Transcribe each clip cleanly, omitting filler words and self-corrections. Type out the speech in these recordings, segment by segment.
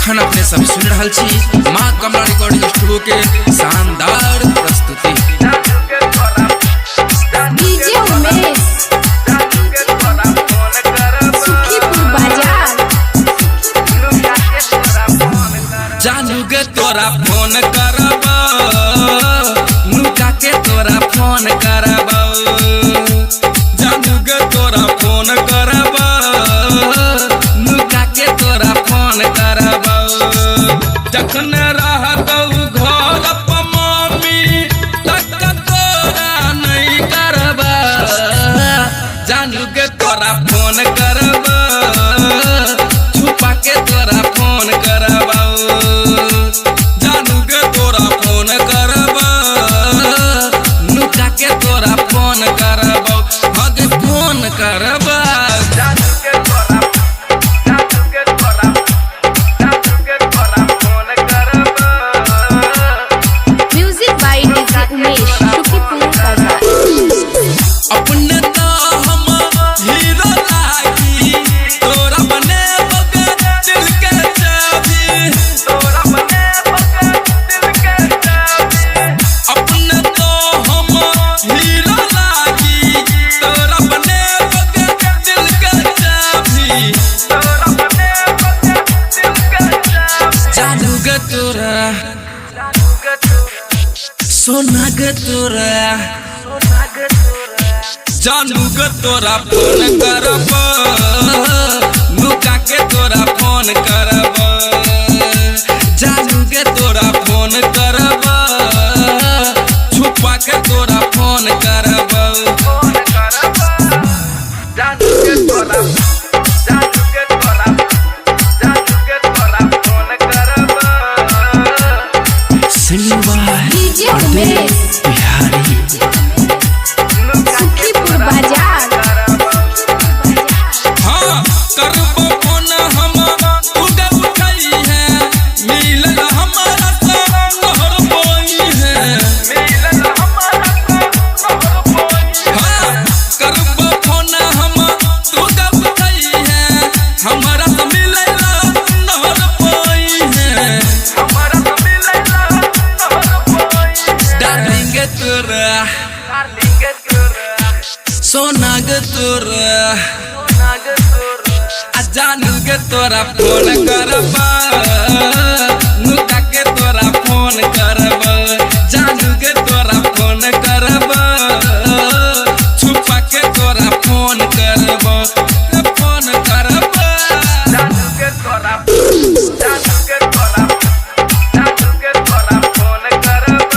अखन अपने सब सुन रहा छी माँ कमला रिकॉर्डिंग स्टूडियो के शानदार प्रस्तुति। डीजे उमेश सुखीपुर बाजार। जानू गे तोरा फोन करब, नुका के तोरा फोन करब, जानू गे तोरा फोन करब, नुका के तोरा फोन करब। जखन रहतौ घर पर मम्मी तक तोरा नहीं करब, जानू गे तोरा फोन करब, छुपा के तोरा फोन करब, जानू गे तोरा फोन करब, नुका के तोरा फोन करब, हगे फोन करब। Music by DJ Umesh Sukhipur Bazar. अपने तो हम हीरो लागी, तोरा बने बगे दिल के चाबी, तोरा बने बगे दिल के चाबी। अपने तो हम हीरो लागी, तोरा बने बगे दिल के चाबी, तोरा बने बगे दिल के चाबी। जानू गे तोरा, सोना गे तोरा, जानू गे तोरा फोन करब, नुका के तोरा फोन करब, जानू गे तोरा फोन करब, छुपा के तोरा फोन करब। जानू गे तोरा, जानू गे तोरा, जानू गे तोरा फोन करब। डीजे उमेश सुखीपुर बाजार। हाँ करबो फोन हम उगे उठई है, मिलल हमारा तोहर बोई है, मिलल हमारा तोहर बोई। हाँ करबो फोन हम उगे उठई है, हमारा तो मिलल तोहर बोई है, हमारा तो मिलल तोहर बोई। डार्लिंग तोरा, डार्लिंग तोरा, सोना गे तोरा, जानू गे तोरा फोन करब, नुका के तोरा फोन करब, जानू गे तोरा फोन करब, छुपा के तोरा फोन करब, फोन करब। जानू गे तोरा, जानू गे तोरा, जानू गे तोरा फोन करब,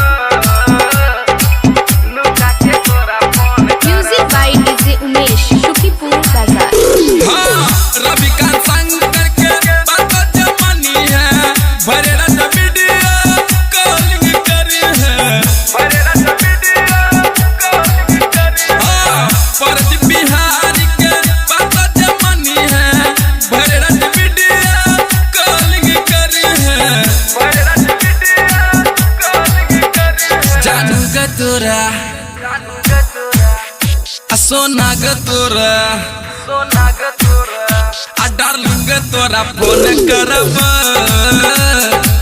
नुका के तोरा phone. Music by DJ Umesh Sukhipur Bazar. हाँ रविकांत शंकर के बात जमानी है, भरे रात वीडियो कॉलिंग करी है, भरे रात वीडियो कॉलिंग करी है। हाँ परदीप बिहारी के बात जमानी है, भरे रात वीडियो कॉलिंग करी है, भरे रात वीडियो कॉलिंग करी है। जानू गे तोरा, जानू गे तोरा, सोना गे तोरा, सोना गे तोरा, डार्लिंग तोरा फोन करब,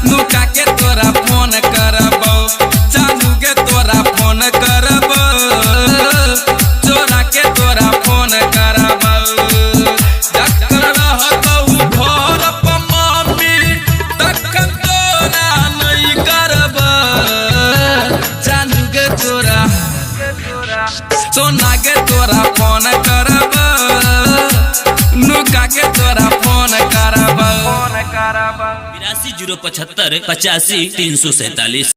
नुका के तोरा फोन करब, जानू गे तोरा फोन करब, चोरा के तोरा फोन करब। जखन रहतौ घर पर मम्मी तखन तोरा नहीं करब, जानू गे तोरा, सोना गे तोरा फोन करब, नुका के तोरा फोन करब। 82 075 85 347।